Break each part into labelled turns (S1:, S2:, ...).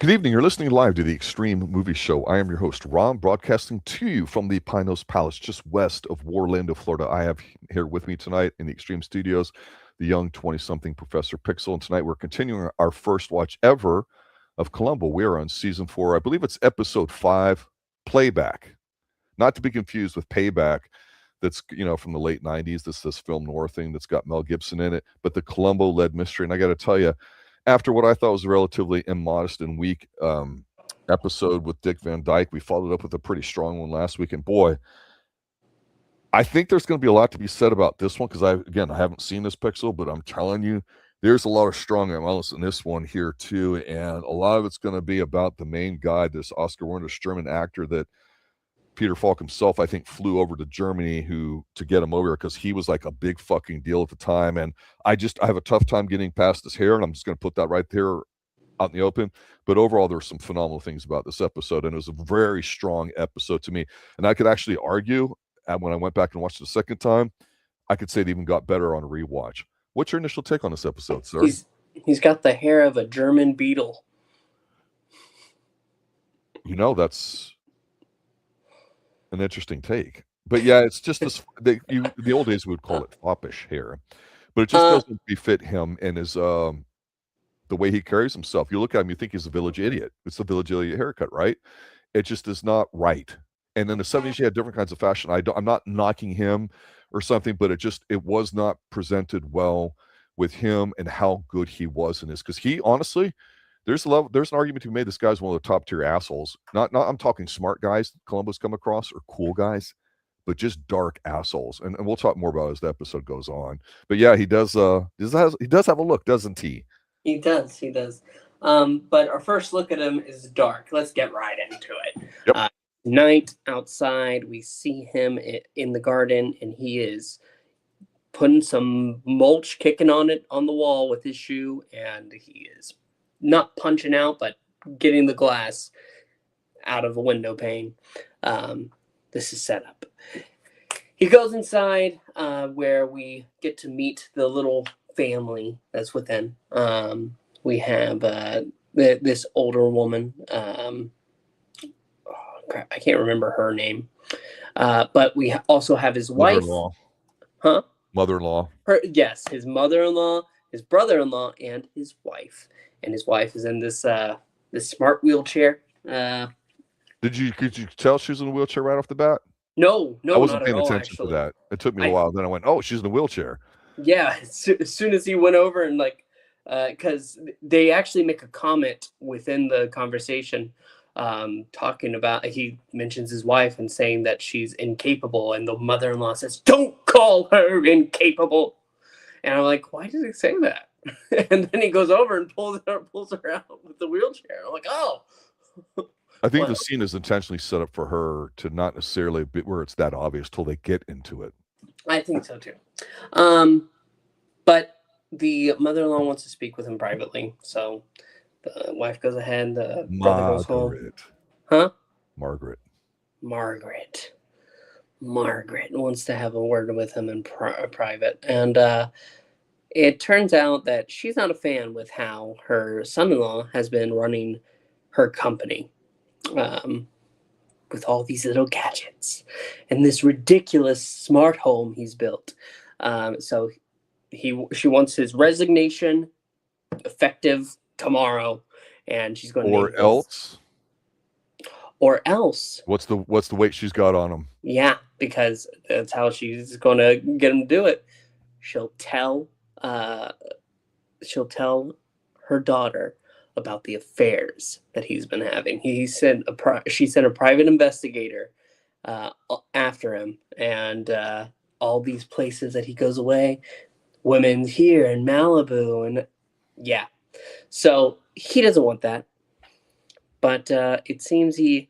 S1: Good evening. You're listening live to the Xtreme Movie Show. I am your host, Ron, broadcasting to you from the Pinos Palace, just west of Orlando, Florida. I have here with me tonight in the Xtreme Studios the young 20-something Professor Pixel, and tonight we're continuing our first watch ever of Columbo. We are on season 4. I believe it's episode 5, Playback. Not to be confused with Payback. That's, from the late 90s. This film noir thing that's got Mel Gibson in it, but the Columbo-led mystery. And I got to tell you, after what I thought was a relatively immodest and weak episode with Dick Van Dyke, we followed up with a pretty strong one last week. And boy, I think there's going to be a lot to be said about this one because I haven't seen this, Pixel, but I'm telling you, there's a lot of strong elements in this one here too. And a lot of it's going to be about the main guy, this Oskar Werner, this German actor that Peter Falk himself, I think, flew over to Germany to get him over because he was like a big fucking deal at the time. And I have a tough time getting past his hair, and I'm just going to put that right there out in the open. But overall, there were some phenomenal things about this episode, and it was a very strong episode to me. And I could actually argue, and when I went back and watched it the second time, I could say it even got better on a rewatch. What's your initial take on this episode, sir?
S2: He's got the hair of a German beetle.
S1: That's an interesting take, but yeah, it's just this. The old days we would call it foppish hair, but it just doesn't befit him and his the way he carries himself. You look at him, you think he's a village idiot. It's the village idiot haircut, right? It just is not right. And in the 70s, you had different kinds of fashion. I'm not knocking him or something, but it was not presented well with him and how good he was in this. Because he honestly, there's an argument to be made. This guy's one of the top tier assholes. Not I'm talking smart guys Columbo's come across or cool guys, but just dark assholes. And we'll talk more about it as the episode goes on. But yeah, he does have a look, doesn't he?
S2: He does. But our first look at him is dark. Let's get right into it.
S1: Yep.
S2: Night outside, we see him in the garden, and he is putting some mulch, kicking on the wall with his shoe, and he is not punching out, but getting the glass out of a window pane. This is set up. He goes inside where we get to meet the little family that's within. We have this older woman. I can't remember her name. But we also have his wife.
S1: Mother-in-law.
S2: Huh?
S1: Mother-in-law.
S2: Yes, his mother-in-law, his brother-in-law, and his wife. And his wife is in this smart wheelchair.
S1: Could you tell she was in a wheelchair right off the bat?
S2: No,
S1: I wasn't
S2: not
S1: paying
S2: at all,
S1: attention
S2: actually.
S1: to that. It took me a while. Then I went, oh, she's in a wheelchair.
S2: Yeah, as soon as he went over and because they actually make a comment within the conversation, talking about, he mentions his wife and saying that she's incapable, and the mother-in-law says, "Don't call her incapable." And I'm like, why did he say that? And then he goes over and pulls her out with the wheelchair. I'm like, oh.
S1: I think the scene is intentionally set up for her to not necessarily be where it's that obvious till they get into it.
S2: I think so too. But the mother-in-law wants to speak with him privately, so the wife goes ahead. The brother goes home. Huh?
S1: Margaret
S2: wants to have a word with him in private, and it turns out that she's not a fan with how her son-in-law has been running her company, with all these little gadgets and this ridiculous smart home he's built. So she wants his resignation effective tomorrow, and she's going to or else.
S1: What's the weight she's got on him?
S2: Yeah, because that's how she's going to get him to do it. She'll tell her daughter about the affairs that he's been having. She sent a private investigator after him, and all these places that he goes away, women here in Malibu, and yeah. So he doesn't want that, but it seems he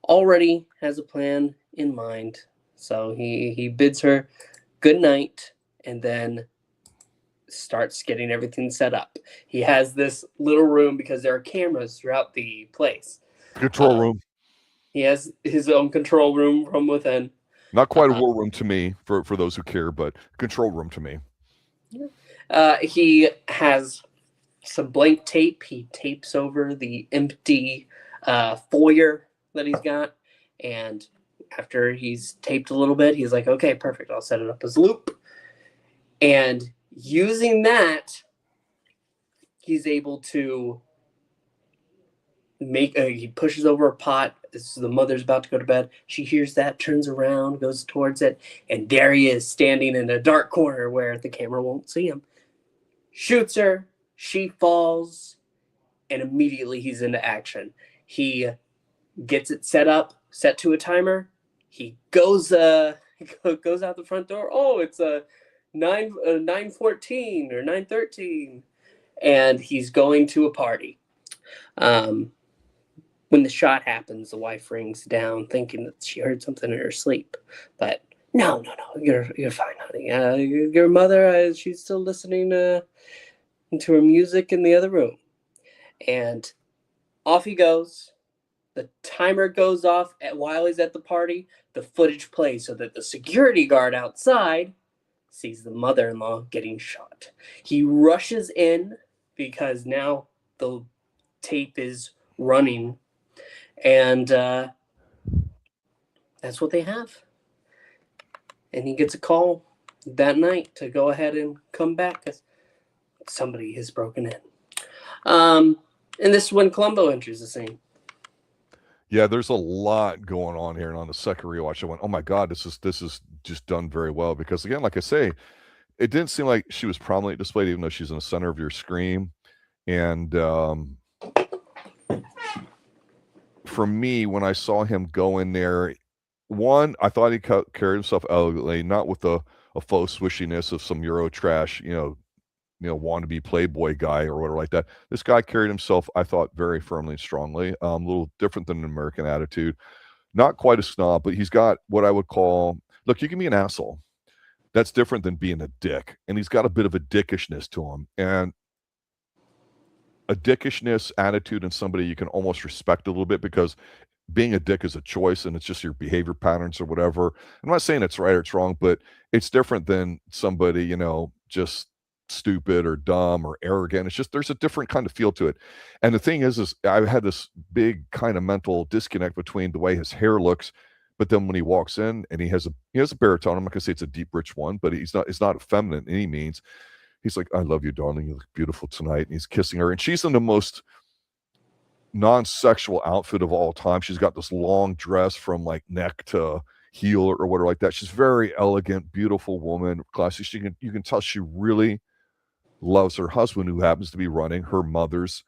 S2: already has a plan in mind. So he bids her good night and then starts getting everything set up. He has this little room because there are cameras throughout the place.
S1: Control room.
S2: He has his own control room from within.
S1: Not quite a war room to me, for those who care, but control room to me.
S2: He has some blank tape. He tapes over the empty foyer that he's got, and after he's taped a little bit, he's like, okay, perfect, I'll set it up as a loop. And using that, he's able to he pushes over a pot. The mother's about to go to bed. She hears that, turns around, goes towards it, and there he is, standing in a dark corner where the camera won't see him. Shoots her, she falls, and immediately he's into action. He gets it set to a timer. He goes out the front door. Oh, it's a 9:14 or 9:13, and he's going to a party. When the shot happens, the wife rings down, thinking that she heard something in her sleep. But no, you're fine, honey. Your mother, she's still listening to her music in the other room. And off he goes. The timer goes off while he's at the party. The footage plays so that the security guard outside sees the mother-in-law getting shot. He rushes in because now the tape is running, and that's what they have. And he gets a call that night to go ahead and come back because somebody has broken in. And this is when Columbo enters the scene.
S1: Yeah, there's a lot going on here, and on the second rewatch, I went, "Oh my god, this is just done very well." Because again, like I say, it didn't seem like she was prominently displayed, even though she's in the center of your screen. And for me, when I saw him go in there, one, I thought he carried himself elegantly, not with a faux swishiness of some Euro trash, wannabe Playboy guy or whatever like that. This guy carried himself, I thought, very firmly and strongly. A little different than an American attitude. Not quite a snob, but he's got what I would call, look, you can be an asshole. That's different than being a dick. And he's got a bit of a dickishness to him. And a dickishness attitude in somebody you can almost respect a little bit, because being a dick is a choice and it's just your behavior patterns or whatever. I'm not saying it's right or it's wrong, but it's different than somebody, just stupid or dumb or arrogant. It's just, there's a different kind of feel to it. And the thing is I had this big kind of mental disconnect between the way his hair looks, but then when he walks in and he has a baritone, I'm not gonna say it's a deep, rich one, but it's not feminine in any means. He's like, "I love you, darling. You look beautiful tonight." And he's kissing her, and she's in the most non-sexual outfit of all time. She's got this long dress from like neck to heel or whatever like that. She's very elegant, beautiful woman, classy. You can tell she really loves her husband, who happens to be running her mother's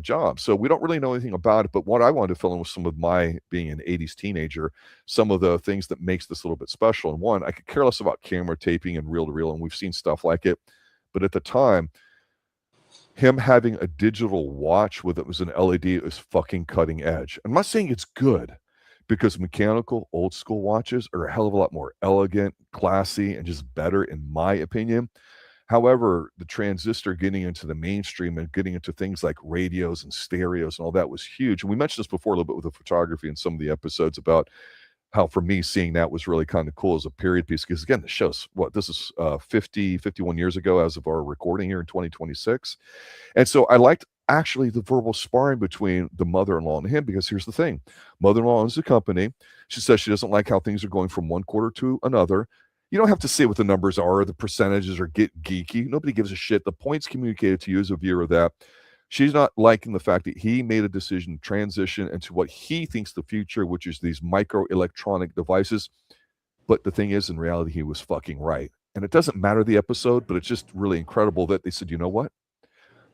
S1: job. So we don't really know anything about it, but what I wanted to fill in with some of my, being an 80s teenager, some of the things that makes this a little bit special. And one, I could care less about camera taping and reel to reel, and we've seen stuff like it. But at the time, him having a digital watch with it was an LED is fucking cutting edge. I'm not saying it's good, because mechanical old school watches are a hell of a lot more elegant, classy, and just better in my opinion. However, the transistor getting into the mainstream and getting into things like radios and stereos and all that was huge. And we mentioned this before a little bit with the photography in some of the episodes about how, for me, seeing that was really kind of cool as a period piece. Because again, the show's this is 51 years ago as of our recording here in 2026. And so I liked actually the verbal sparring between the mother-in-law and him, because here's the thing. Mother-in-law owns the company. She says she doesn't like how things are going from one quarter to another. You don't have to say what the numbers are or the percentages or get geeky. Nobody gives a shit. The point's communicated to you as a viewer that she's not liking the fact that he made a decision to transition into what he thinks the future, which is these microelectronic devices. But the thing is, in reality, he was fucking right. And it doesn't matter the episode, but it's just really incredible that they said, you know what?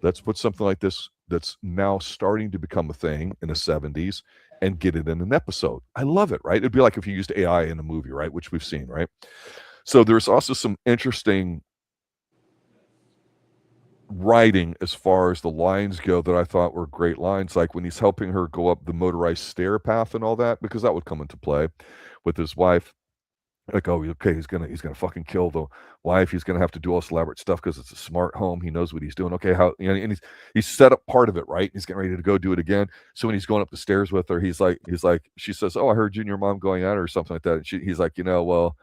S1: Let's put something like this that's now starting to become a thing in the 70s and get it in an episode. I love it, right? It'd be like if you used AI in a movie, right? Which we've seen, right? So there's also some interesting writing as far as the lines go that I thought were great lines, like when he's helping her go up the motorized stair path and all that, because that would come into play with his wife. Like, oh, okay, he's gonna fucking kill the wife. He's gonna have to do all this elaborate stuff because it's a smart home. He knows what he's doing. Okay, how, and he's set up part of it, right? He's getting ready to go do it again. So when he's going up the stairs with her, he's like, she says, "Oh, I heard you and your mom going at it," or something like that. And he's like, well,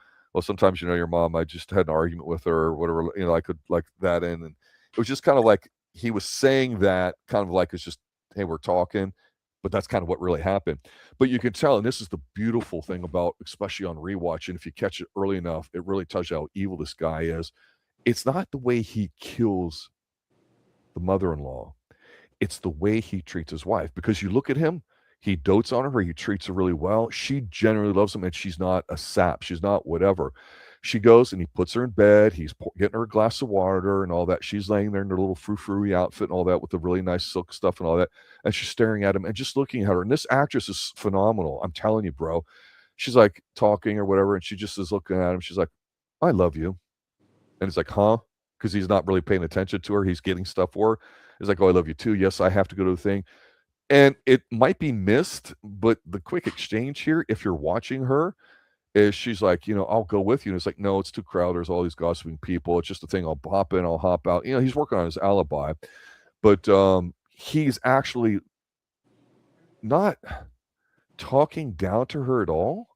S1: sometimes your mom, I just had an argument with her or whatever, I could like that in, and it was just kind of like he was saying that kind of like it's just, hey, we're talking, but that's kind of what really happened. But you can tell, and this is the beautiful thing about, especially on rewatch, and if you catch it early enough, it really tells you how evil this guy is. It's not the way he kills the mother-in-law. It's the way he treats his wife, because you look at him, he dotes on her, he treats her really well. She generally loves him, and she's not a sap. She's not whatever. She goes and he puts her in bed. He's getting her a glass of water and all that. She's laying there in her little frou-frou outfit and all that with the really nice silk stuff and all that. And she's staring at him and just looking at her. And this actress is phenomenal. I'm telling you, bro. She's like talking or whatever, and she just is looking at him. She's like, I love you. And he's like, huh? Because he's not really paying attention to her. He's getting stuff for her. He's like, oh, I love you too. Yes, I have to go to the thing. And it might be missed, but the quick exchange here, if you're watching her, is she's like, I'll go with you. And it's like, no, it's too crowded. There's all these gossiping people. It's just a thing. I'll hop in, I'll hop out. He's working on his alibi. But he's actually not talking down to her at all.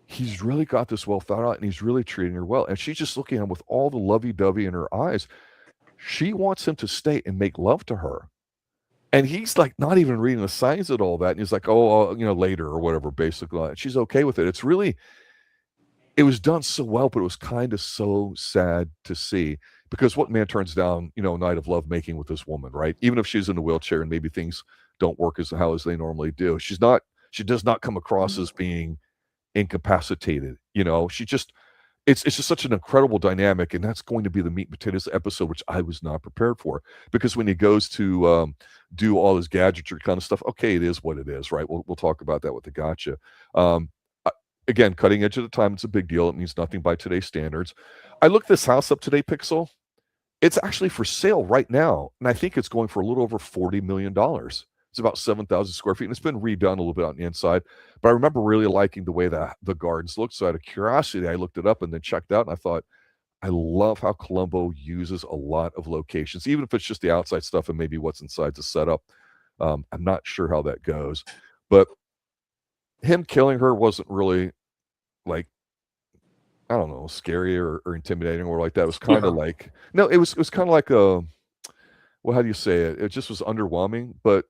S1: He's really got this well thought out, and he's really treating her well. And she's just looking at him with all the lovey-dovey in her eyes. She wants him to stay and make love to her. And he's like not even reading the signs at all that. And he's like, oh, later or whatever, basically. And she's okay with it. It was done so well, but it was kind of so sad to see, because what man turns down, a night of love making with this woman, right? Even if she's in a wheelchair and maybe things don't work as they normally do. She does not come across as being incapacitated. It's just such an incredible dynamic, and that's going to be the meat and potatoes episode, which I was not prepared for, because when he goes to do all his gadgetry kind of stuff, okay, it is what it is, right? We'll talk about that with the gotcha. Again, cutting edge at the time, it's a big deal. It means nothing by today's standards. I looked this house up today, Pixel. It's actually for sale right now, and I think it's going for a little over $40 million. It's about 7,000 square feet, and it's been redone a little bit on the inside. But I remember really liking the way that the gardens looked. So out of curiosity, I looked it up and then checked out, and I thought, I love how Columbo uses a lot of locations, even if it's just the outside stuff and maybe what's inside the setup. I'm not sure how that goes. But him killing her wasn't really, like, I don't know, scary or intimidating or like that. It was kind of like, no, it was kind of like well, how do you say it? It just was underwhelming, but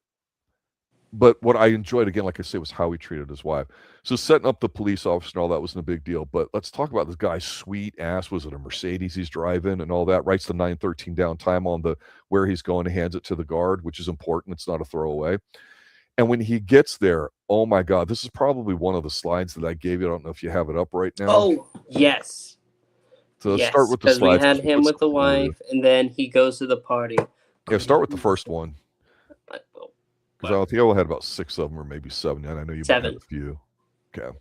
S1: what I enjoyed, again, like I say, was how he treated his wife. So setting up the police officer and all that wasn't a big deal. But let's talk about this guy's sweet ass. Was it a Mercedes he's driving and all that? Writes the 913 down time on the where he's going, and hands it to the guard, which is important. It's not a throwaway. And when he gets there, oh my God, this is probably one of the slides that I gave you. I don't know if you have it up right now.
S2: Oh, yes.
S1: So let's start with the slides.
S2: Because we had him with the wife, and then he goes to the party.
S1: Yeah, start with the first one. Because I think I had about 6 of them, or maybe 7. And I know you might have a few. Okay.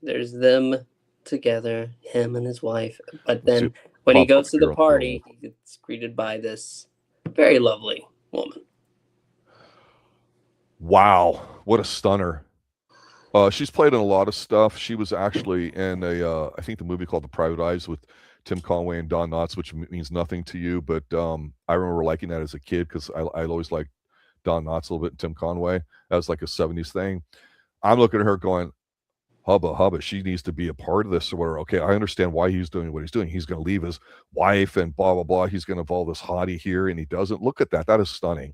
S2: There's them together, him and his wife. But then when he goes to the party, he gets greeted by this very lovely woman.
S1: Wow, what a stunner. She's played in a lot of stuff. She was actually in I think the movie called The Private Eyes with Tim Conway and Don Knotts, which means nothing to you, but I remember liking that as a kid, because I always liked Don Knotts a little bit and Tim Conway. That was like a 70s thing. I'm looking at her going, hubba, she needs to be a part of this or whatever. Okay, I understand why he's doing what he's doing. He's going to leave his wife and blah, blah, blah. He's going to involve this hottie here, and he doesn't. Look at that. That is stunning.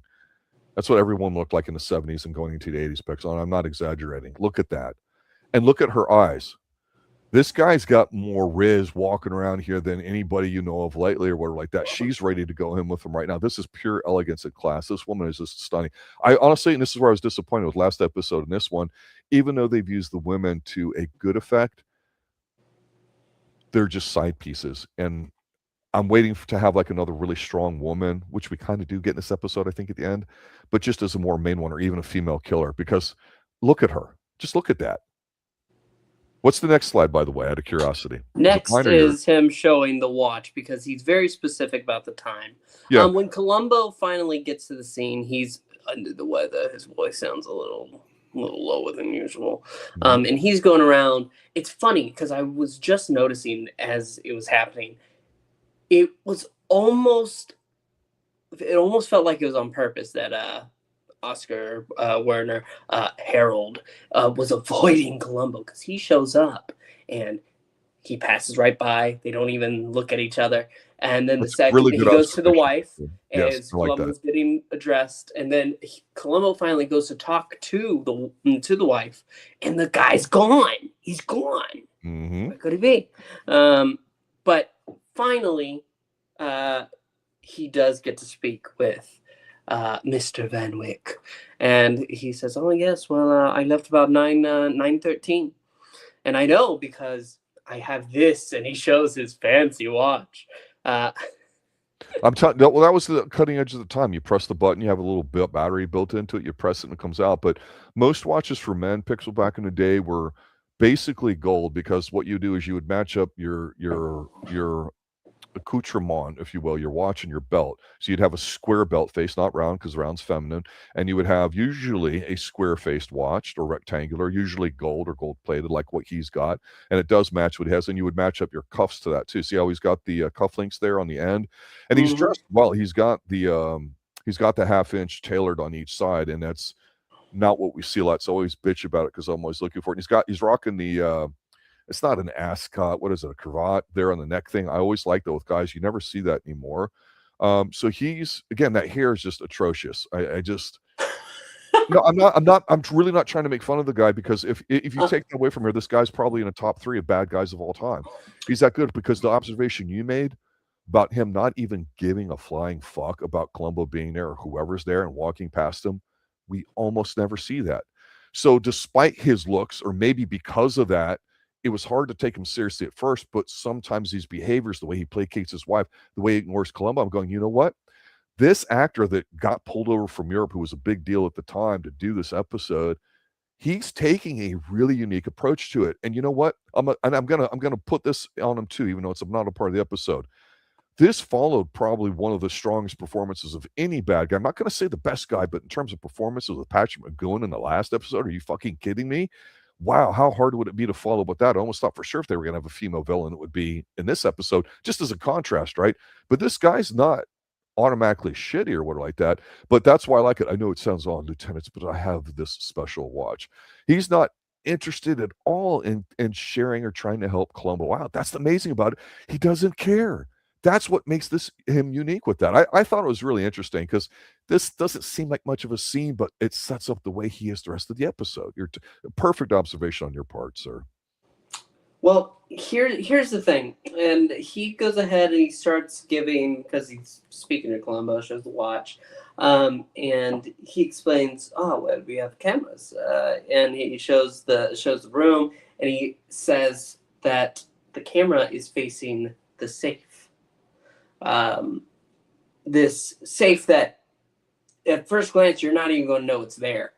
S1: That's what everyone looked like in the 70s and going into the 80s, Pixel. I'm not exaggerating. Look at that. And look at her eyes. This guy's got more Riz walking around here than anybody you know of lately or whatever like that. She's ready to go in with him right now. This is pure elegance and class. This woman is just stunning. I honestly, and this is where I was disappointed with last episode and this one, even though they've used the women to a good effect, they're just side pieces. And I'm waiting to have like another really strong woman, which we kind of do get in this episode, I think, at the end, but just as a more main one, or even a female killer, because look at her. Just look at that. What's the next slide, by the way, out of curiosity?
S2: Next is him showing the watch, because he's very specific about the time. Yeah. When Columbo finally gets to the scene, he's under the weather. His voice sounds a little lower than usual. And he's going around. It's funny, because I was just noticing as it was happening, it almost felt like it was on purpose that Oskar, Werner, Harold was avoiding Columbo, because he shows up and he passes right by. They don't even look at each other. And then
S1: That's
S2: the second,
S1: really
S2: he
S1: good
S2: goes to the
S1: observation.
S2: wife
S1: Yes,
S2: as
S1: I like that.
S2: Columbo's getting addressed, and then Columbo finally goes to talk to the wife, and the guy's gone. He's gone.
S1: Mm-hmm.
S2: What could it be? But finally, he does get to speak with Mr. Van Wyck, and he says, "Oh yes, well, I left about 9:13, and I know because I have this," and he shows his fancy watch.
S1: I'm telling well, that was the cutting edge of the time. You press the button, you have a little battery built into it, you press it and it comes out. But most watches for men, Pixel, back in the day were basically gold, because what you do is you would match up your accoutrement, if you will, your watch and your belt. So you'd have a square belt face, not round, because round's feminine, and you would have usually a square-faced watch or rectangular, usually gold or gold-plated, like what he's got, and it does match what he has. And you would match up your cuffs to that too. See how he's got the cufflinks there on the end, and he's dressed well. He's got the half-inch tailored on each side, and that's not what we see a lot. So I always bitch about it because I'm always looking for it. And he's rocking the it's not an ascot. What is it? A cravat there on the neck thing. I always like that with guys. You never see that anymore. So he's, again, that hair is just atrocious. I just no, I'm really not trying to make fun of the guy, because if you take that away from here, this guy's probably in the top 3 of bad guys of all time. He's that good, because the observation you made about him not even giving a flying fuck about Columbo being there or whoever's there and walking past him, we almost never see that. So despite his looks, or maybe because of that, it was hard to take him seriously at first, but sometimes these behaviors, the way he placates his wife, the way he ignores Columbo, I'm going, you know what? This actor that got pulled over from Europe, who was a big deal at the time to do this episode, he's taking a really unique approach to it. And you know what? I'm gonna put this on him too, even though it's not a part of the episode. This followed probably one of the strongest performances of any bad guy. I'm not going to say the best guy, but in terms of performances with Patrick McGowan in the last episode, are you fucking kidding me? Wow, how hard would it be to follow with that? I almost thought for sure if they were going to have a female villain, it would be in this episode, just as a contrast, right? But this guy's not automatically shitty or what like that. But that's why I like it. I know it sounds odd, lieutenants, but I have this special watch. He's not interested at all in sharing or trying to help Columbo out. That's the amazing about it. He doesn't care. That's what makes him unique with that. I thought it was really interesting, because this doesn't seem like much of a scene, but it sets up the way he is the rest of the episode. Perfect observation on your part, sir.
S2: Well, here's the thing, and he goes ahead and he starts giving, because he's speaking to Columbo, shows the watch, and he explains, "Oh, well, we have cameras," and he shows the room, and he says that the camera is facing the safe. This safe that at first glance you're not even going to know it's there.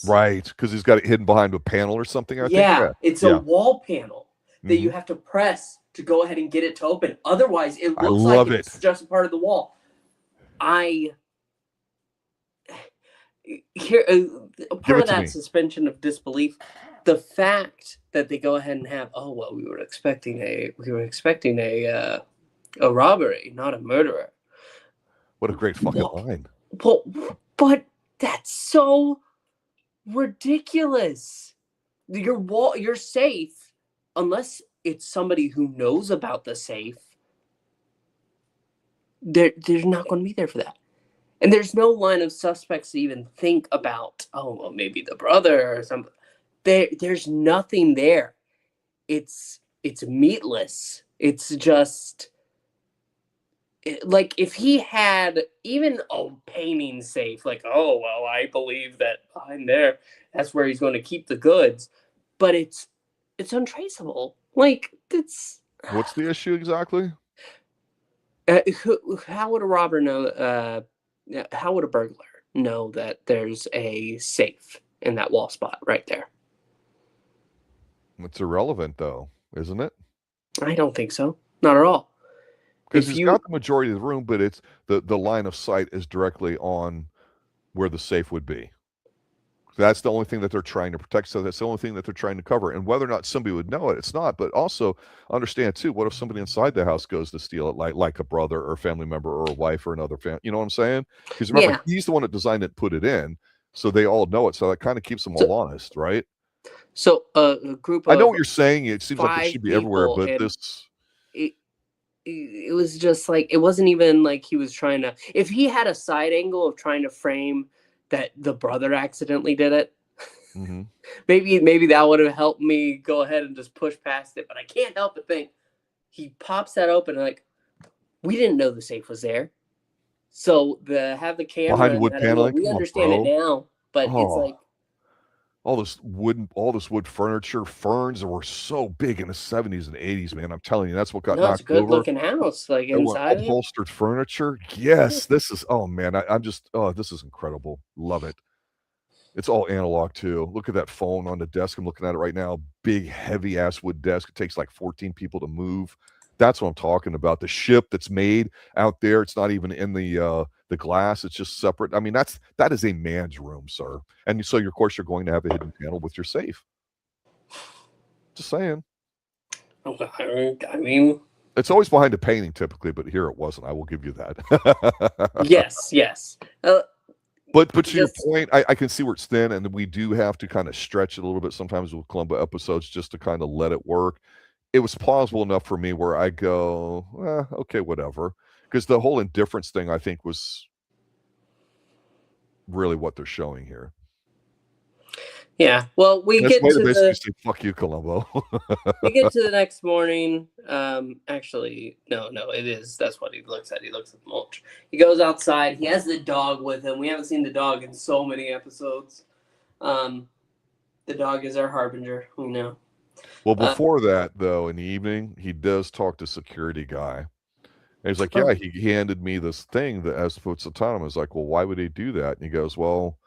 S1: Right, because he's got it hidden behind a panel or something, I think.
S2: Yeah, it's a wall panel that you have to press to go ahead and get it to open. Otherwise, it looks like it's just a part of the wall. Part of that suspension of disbelief, the fact that they go ahead and have, oh well, we were expecting a robbery, not a murderer.
S1: What a great fucking line.
S2: But that's so ridiculous. Your safe, unless it's somebody who knows about the safe, they're not going to be there for that. And there's no line of suspects to even think about, oh, well, maybe the brother or something. There's nothing there. It's meatless. It's just... like if he had even a painting safe, like, oh well, I believe that behind there, that's where he's going to keep the goods, but it's untraceable. Like, it's...
S1: What's the issue exactly?
S2: How would a robber know? How would a burglar know that there's a safe in that wall spot right there?
S1: It's irrelevant, though, isn't it?
S2: I don't think so. Not at all.
S1: Because he's got the majority of the room, but it's the line of sight is directly on where the safe would be. That's the only thing that they're trying to protect. So that's the only thing that they're trying to cover. And whether or not somebody would know it, it's not. But also understand too, what if somebody inside the house goes to steal it, like a brother or a family member or a wife or another family? You know what I'm saying? Because remember, he's the one that designed it, put it in, so they all know it. So that kind of keeps them all honest, right?
S2: So a group of...
S1: I know what you're saying. It seems like it should be everywhere, but
S2: it was just like, it wasn't even like he was trying to, if he had a side angle of trying to frame that the brother accidentally did it,
S1: Mm-hmm.
S2: maybe that would have helped me go ahead and just push past it. But I can't help but think he pops that open and like, we didn't know the safe was there. So have the
S1: Behind
S2: camera
S1: the
S2: and
S1: wood
S2: that angle,
S1: paneling.
S2: we
S1: Come on,
S2: understand it
S1: bro.
S2: now, but it's
S1: Oh,
S2: like,
S1: all this wood furniture, ferns that were so big in the 70s and 80s, man. I'm telling you, that's what got
S2: no, it's a
S1: knocked
S2: good
S1: over.
S2: looking house, like
S1: It went
S2: inside of it.
S1: upholstered furniture. Yes, this is, oh man, I'm just, oh, this is incredible. Love it. It's all analog too. Look at that phone on the desk. I'm looking at it right now. Big, heavy ass wood desk. It takes like 14 people to move. That's what I'm talking about. The ship that's made out there. It's not even in the glass. It's just separate. I mean, that is a man's room, sir. And so, of course, you're going to have a hidden panel with your safe. Just saying.
S2: I mean,
S1: It's always behind a painting typically, but here it wasn't. I will give you that.
S2: yes.
S1: But to your
S2: Just
S1: point, I can see where it's thin, and we do have to kind of stretch it a little bit sometimes with Columbo episodes just to kind of let it work. It was plausible enough for me where I go, okay, whatever. Because the whole indifference thing, I think, was really what they're showing here.
S2: yeah. Well,
S1: And it's a way to basically say, fuck you, Columbo.
S2: we get to the next morning. Actually, no, it is. That's what he looks at. He looks at the mulch. He goes outside. He has the dog with him. We haven't seen the dog in so many episodes. The dog is our harbinger. We know.
S1: Well, before that, though, in the evening, he does talk to security guy. And he's like, yeah, he handed me this thing that has puts autonomous. Like, well, why would he do that? And he goes, well,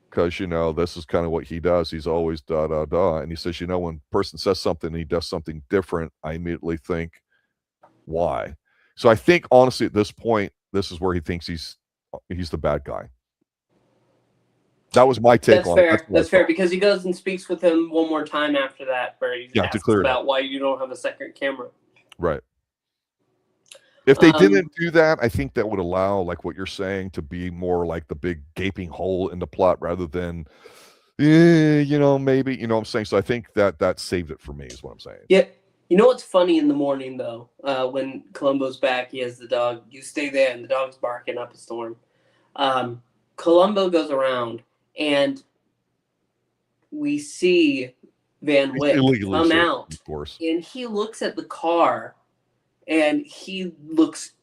S1: because, this is kind of what he does. He's always da, da, da. And he says, when a person says something and he does something different, I immediately think, why? So I think, honestly, at this point, this is where he thinks he's the bad guy. That was my take on it.
S2: That's fair because he goes and speaks with him one more time after that, where he asks about why you don't have a second camera.
S1: Right. If they didn't do that, I think that would allow, like what you're saying, to be more like the big gaping hole in the plot rather than, maybe, you know what I'm saying? So I think that saved it for me is what I'm saying.
S2: Yeah. You know what's funny in the morning, though? When Columbo's back, he has the dog. You stay there, and the dog's barking up a storm. Columbo goes around, and we see Van Wyck come out,
S1: of course.
S2: And he looks at the car, and he looks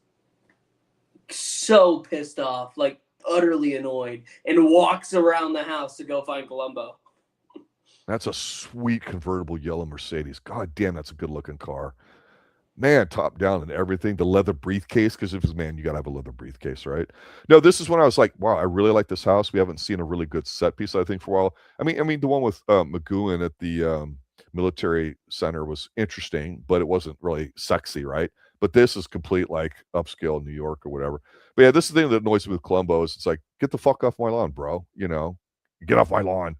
S2: so pissed off, like utterly annoyed, and walks around the house to go find Columbo.
S1: That's a sweet convertible yellow Mercedes. God damn, that's a good looking car. Man, top down and everything. The leather briefcase, because if it's man, you gotta have a leather briefcase, right? No, this is when I was like, wow, I really like this house. We haven't seen a really good set piece, I think, for a while. I mean, the one with McGowan at the military center was interesting, but it wasn't really sexy, right? But this is complete like upscale New York or whatever. But yeah, this is the thing that annoys me with Columbo is it's like, get the fuck off my lawn, bro. Get off my lawn.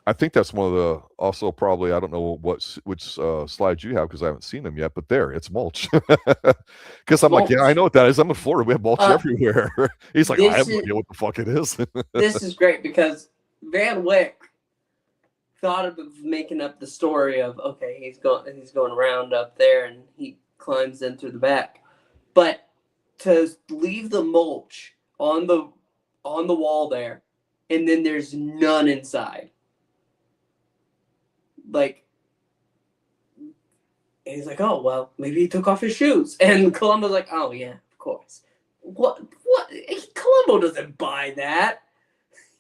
S1: I think that's one of the also probably I don't know which slides you have because I haven't seen them yet, but it's mulch. Because I'm like, yeah, I know what that is. I'm in Florida. We have mulch everywhere. He's like, I have no idea what the fuck it is.
S2: This is great because Van Wyck thought of making up the story of okay, he's going around up there and he climbs in through the back, but to leave the mulch on the wall there, and then there's none inside. Like, and he's like, oh, well, maybe he took off his shoes. And Columbo's like, oh, yeah, of course. What? Columbo doesn't buy that.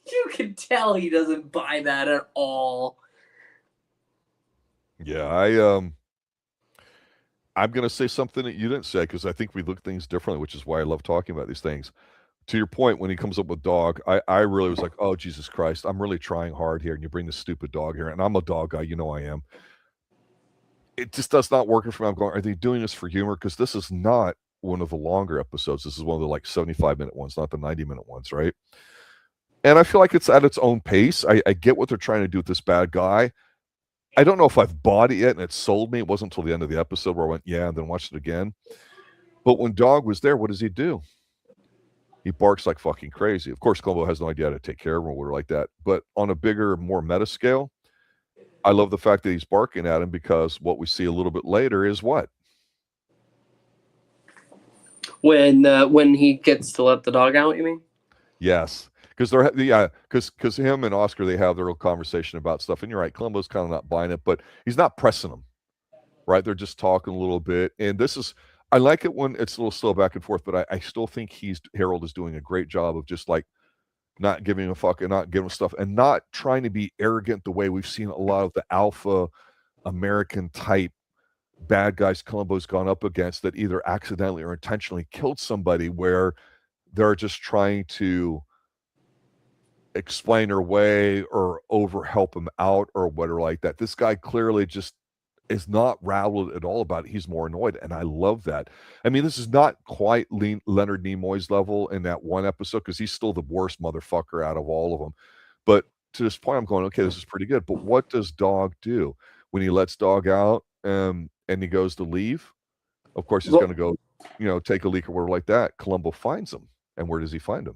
S2: You can tell he doesn't buy that at all.
S1: Yeah, I'm going to say something that you didn't say because I think we look at things differently, which is why I love talking about these things. To your point, when he comes up with dog, I really was like, oh, Jesus Christ, I'm really trying hard here. And you bring this stupid dog here. And I'm a dog guy. I am. It just does not work for me. I'm going, are they doing this for humor? Because this is not one of the longer episodes. This is one of the like 75-minute ones, not the 90-minute ones, right? And I feel like it's at its own pace. I get what they're trying to do with this bad guy. I don't know if I've bought it yet and it sold me. It wasn't until the end of the episode where I went, yeah, and then watched it again. But when Dog was there, what does he do? He barks like fucking crazy. Of course, Columbo has no idea how to take care of him or like that. But on a bigger, more meta scale, I love the fact that he's barking at him because what we see a little bit later is what?
S2: When he gets to let the dog out, you mean?
S1: Yes, because because him and Oskar, they have their little conversation about stuff, and you're right, Columbo's kind of not buying it, but he's not pressing them, right? They're just talking a little bit, and this is I like it when it's a little slow back and forth, but I still think Harold is doing a great job of just like not giving a fuck and not giving stuff and not trying to be arrogant the way we've seen a lot of the alpha American type bad guys Columbo's gone up against that either accidentally or intentionally killed somebody where they're just trying to explain their way or over help him out or whatever like that. This guy clearly just is not rattled at all about it. He's more annoyed, and I love that. I mean, this is not quite Leonard Nimoy's level in that one episode because he's still the worst motherfucker out of all of them. But to this point, I'm going, okay, this is pretty good. But what does Dog do when he lets Dog out and he goes to leave? Of course, he's going to go, take a leak or whatever like that. Columbo finds him, and where does he find him?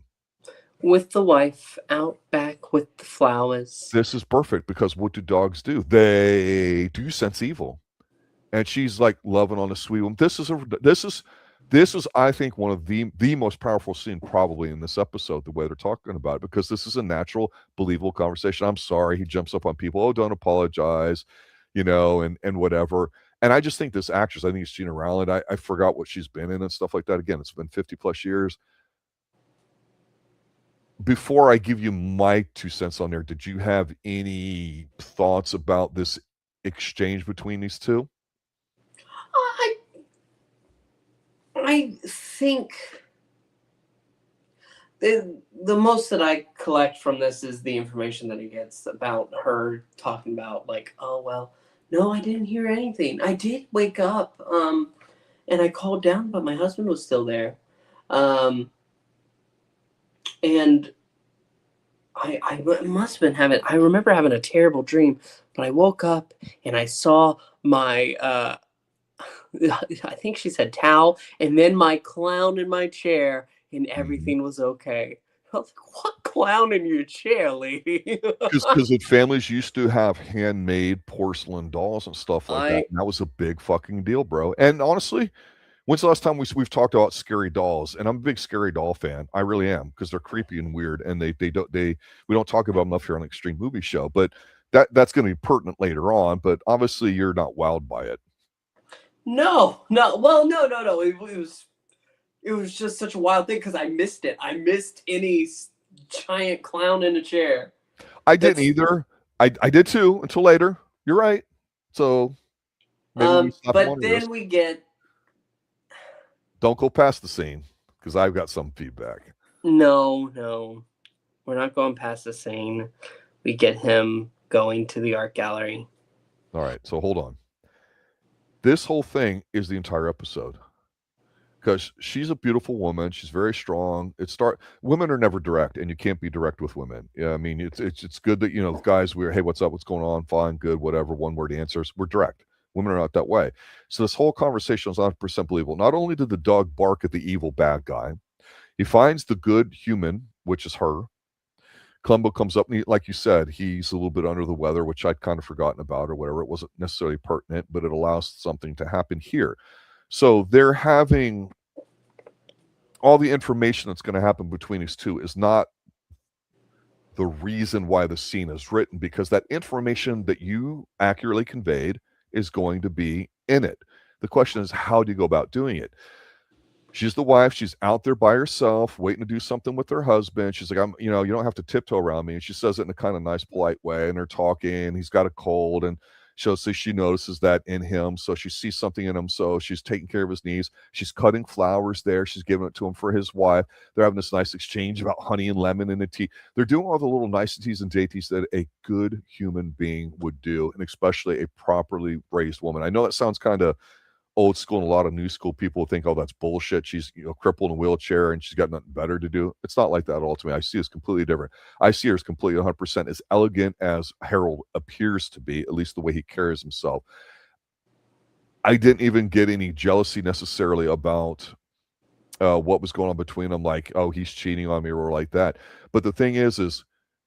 S2: With the wife out back with the flowers.
S1: This is perfect because what do dogs do? They do sense evil, and she's like loving on a sweet one. This is I think one of the most powerful scene probably in this episode. The way they're talking about it, because this is a natural, believable conversation. I'm sorry, he jumps up on people. Oh, don't apologize, and whatever. And I just think this actress, I think it's Gena Rowlands. I forgot what she's been in and stuff like that. Again, it's been 50 plus years. Before I give you my 2 cents on there, did you have any thoughts about this exchange between these two?
S2: I think the most that I collect from this is the information that he gets about her talking about, like, oh, well, no, I didn't hear anything. I did wake up, and I called down, but my husband was still there. And I must have been I remember having a terrible dream, but I woke up and I saw my, I think she said towel, and then my clown in my chair, and everything was okay. I was like, what clown in your chair, lady?
S1: Because families used to have handmade porcelain dolls and stuff like that, and that was a big fucking deal, bro. And honestly, when's the last time we've talked about scary dolls? And I'm a big scary doll fan. I really am, because they're creepy and weird, and we don't talk about them enough here on Xtreme Movie Show. But that's going to be pertinent later on. But obviously, you're not wowed by it.
S2: No. Well, no. It was just such a wild thing because I missed it. I missed any giant clown in a chair.
S1: I didn't either. I did too until later. You're right. So
S2: maybe but then we get.
S1: Don't go past the scene because I've got some feedback.
S2: No, we're not going past the scene. We get him going to the art gallery.
S1: All right, so hold on. This whole thing is the entire episode because she's a beautiful woman. She's very strong. Women are never direct, and you can't be direct with women. Yeah, I mean, it's good that guys, hey, what's up? What's going on? Fine, good, whatever. One word answers. We're direct. Women are not that way. So this whole conversation is 100% believable. Not only did the dog bark at the evil bad guy, he finds the good human, which is her. Columbo comes up, and like you said, he's a little bit under the weather, which I'd kind of forgotten about or whatever. It wasn't necessarily pertinent, but it allows something to happen here. So they're having all the information that's going to happen between these two is not the reason why the scene is written, because that information that you accurately conveyed is going to be in it. The question is, how do you go about doing it? She's the wife. She's out there by herself, waiting to do something with her husband. She's like, you don't have to tiptoe around me. And she says it in a kind of nice, polite way. And they're talking. He's got a cold, and she notices that in him. So she sees something in him. So she's taking care of his needs. She's cutting flowers there. She's giving it to him for his wife. They're having this nice exchange about honey and lemon in the tea. They're doing all the little niceties and dainties that a good human being would do, and especially a properly raised woman. I know that sounds kind of old school, and a lot of new school people think, oh, that's bullshit. She's crippled in a wheelchair and she's got nothing better to do. It's not like that at all to me. I see it as completely different. I see her as completely 100% as elegant as Harold appears to be, at least the way he carries himself. I didn't even get any jealousy necessarily about what was going on between them, like, oh, he's cheating on me or like that. But the thing is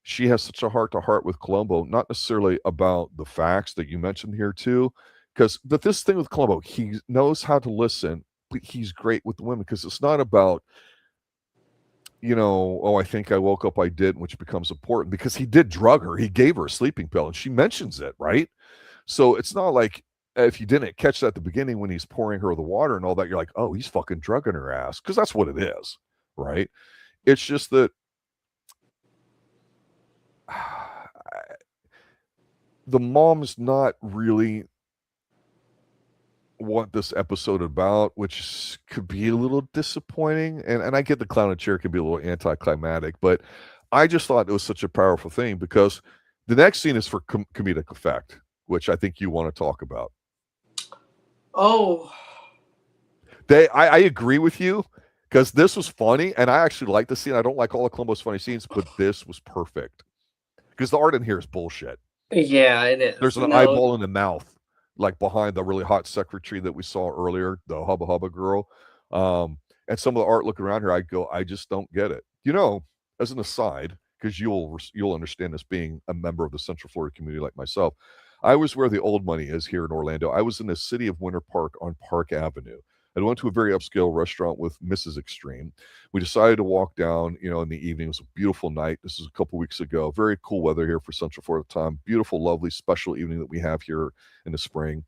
S1: she has such a heart-to-heart with Columbo, not necessarily about the facts that you mentioned here too, because this thing with Columbo, he knows how to listen, but he's great with the women because it's not about, oh, I think I woke up, I did, which becomes important because he did drug her. He gave her a sleeping pill, and she mentions it, right? So it's not like if you didn't catch that at the beginning when he's pouring her the water and all that, you're like, oh, he's fucking drugging her ass, because that's what it is, right? It's just that the mom's not really what this episode about, which could be a little disappointing. And I get the clown and chair can be a little anticlimactic, but I just thought it was such a powerful thing because the next scene is for comedic effect, which I think you want to talk about.
S2: Oh,
S1: I agree with you because this was funny, and I actually like the scene. I don't like all of Columbo's funny scenes, but this was perfect because the art in here is bullshit.
S2: yeah, it is.
S1: There's an eyeball in the mouth, like behind the really hot secretary that we saw earlier, the Hubba Hubba girl. And some of the art looking around here, I just don't get it. As an aside, because you'll understand this being a member of the Central Florida community like myself, I was where the old money is here in Orlando. I was in the city of Winter Park on Park Avenue. I went to a very upscale restaurant with Mrs. Xtreme. We decided to walk down, in the evening. It was a beautiful night. This is a couple weeks ago. Very cool weather here for Central Florida time. Beautiful, lovely, special evening that we have here in the spring.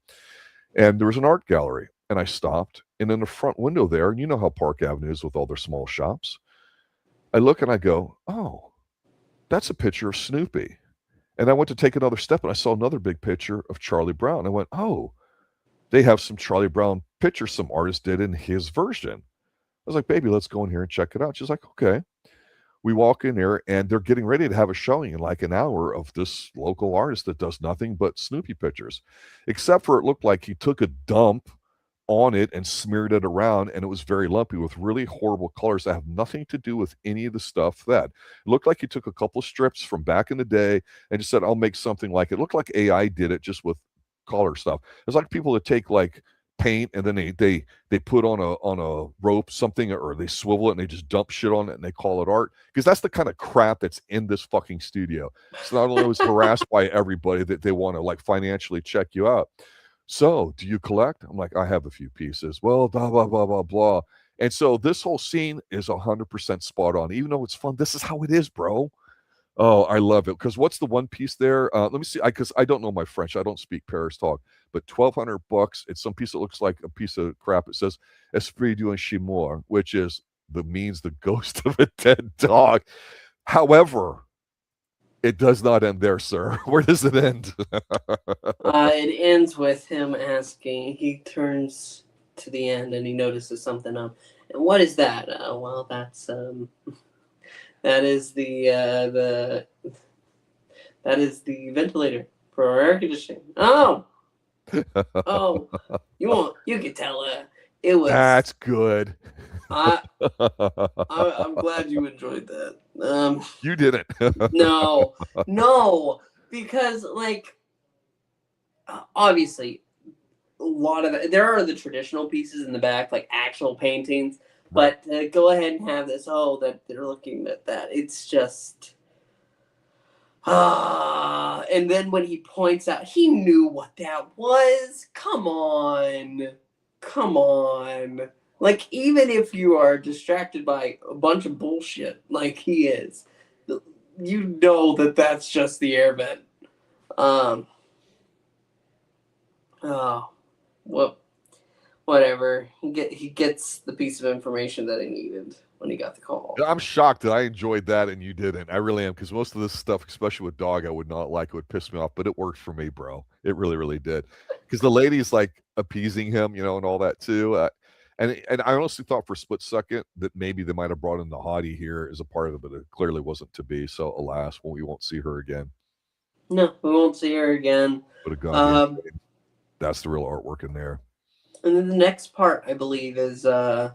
S1: And there was an art gallery. And I stopped. And in the front window there, and you know how Park Avenue is with all their small shops, I look and I go, oh, that's a picture of Snoopy. And I went to take another step and I saw another big picture of Charlie Brown. I went, oh, they have some Charlie Brown pictures some artist did in his version. I was like, baby, let's go in here and check it out. She's like, okay. We walk in there and they're getting ready to have a showing in like an hour of this local artist that does nothing but Snoopy pictures, except for it looked like he took a dump on it and smeared it around, and it was very lumpy with really horrible colors that have nothing to do with any of the stuff that it looked like he took a couple strips from back in the day and just said, I'll make something like it. It looked like AI did it just with color stuff. It's like people that take like paint and then they put on a rope something, or they swivel it and they just dump shit on it and they call it art, because that's the kind of crap that's in this fucking studio. So not only was harassed by everybody that they want to like financially check you out. So, do you collect? I'm like, I have a few pieces. Well, blah, blah, blah, blah, blah. And so this whole scene is 100% spot on. Even though it's fun, this is how it is, bro. Oh, I love it. Because what's the one piece there? Let me see. Because I don't know my French. I don't speak Paris talk. But $1,200. It's some piece that looks like a piece of crap. It says Esprit d'un chimor, which means the ghost of a dead dog. However, it does not end there, sir. Where does it end?
S2: It ends with him asking. He turns to the end and he notices something up. And what is that? Well, that's that is the ventilator for our air conditioning. Oh, you could tell it was.
S1: That's good.
S2: I'm glad you enjoyed that.
S1: You didn't.
S2: No, because like obviously a lot of there are the traditional pieces in the back, like actual paintings, but go ahead and have this. Oh, that they're looking at that. It's just and then when he points out, he knew what that was. Come on. Like, even if you are distracted by a bunch of bullshit like he is, you know that that's just the air vent. Whatever. He gets the piece of information that he needed when he got the call.
S1: I'm shocked that I enjoyed that and you didn't. I really am, because most of this stuff, especially with dog, I would not like. It would piss me off, but it worked for me, bro. It really, really did. Because the lady's like appeasing him, and all that too. And I honestly thought for a split second that maybe they might have brought in the hottie here as a part of it, but it clearly wasn't to be. So alas, we won't see her again.
S2: No, we won't see her again.
S1: But a goddamn shame. That's the real artwork in there.
S2: And then the next part, I believe, is
S1: here's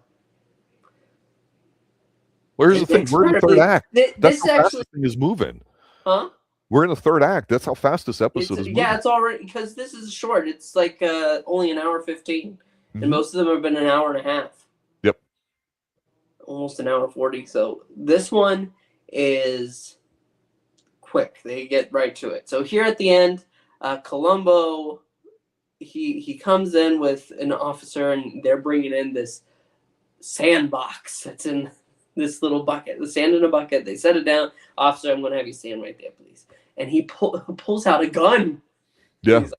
S1: the thing. We're in the third act. That's how fast this thing is moving.
S2: Huh?
S1: We're in the third act. That's how fast this episode is moving.
S2: Yeah, it's already, because this is short. It's like only an hour 15. And most of them have been an hour and a half.
S1: Yep.
S2: Almost an hour 40. So this one is quick. They get right to it. So here at the end, Columbo, he comes in with an officer, and they're bringing in this sandbox that's in this little bucket. The sand in a bucket. They set it down. Officer, I'm going to have you stand right there, please. And he pulls out a gun.
S1: Yeah.
S2: He's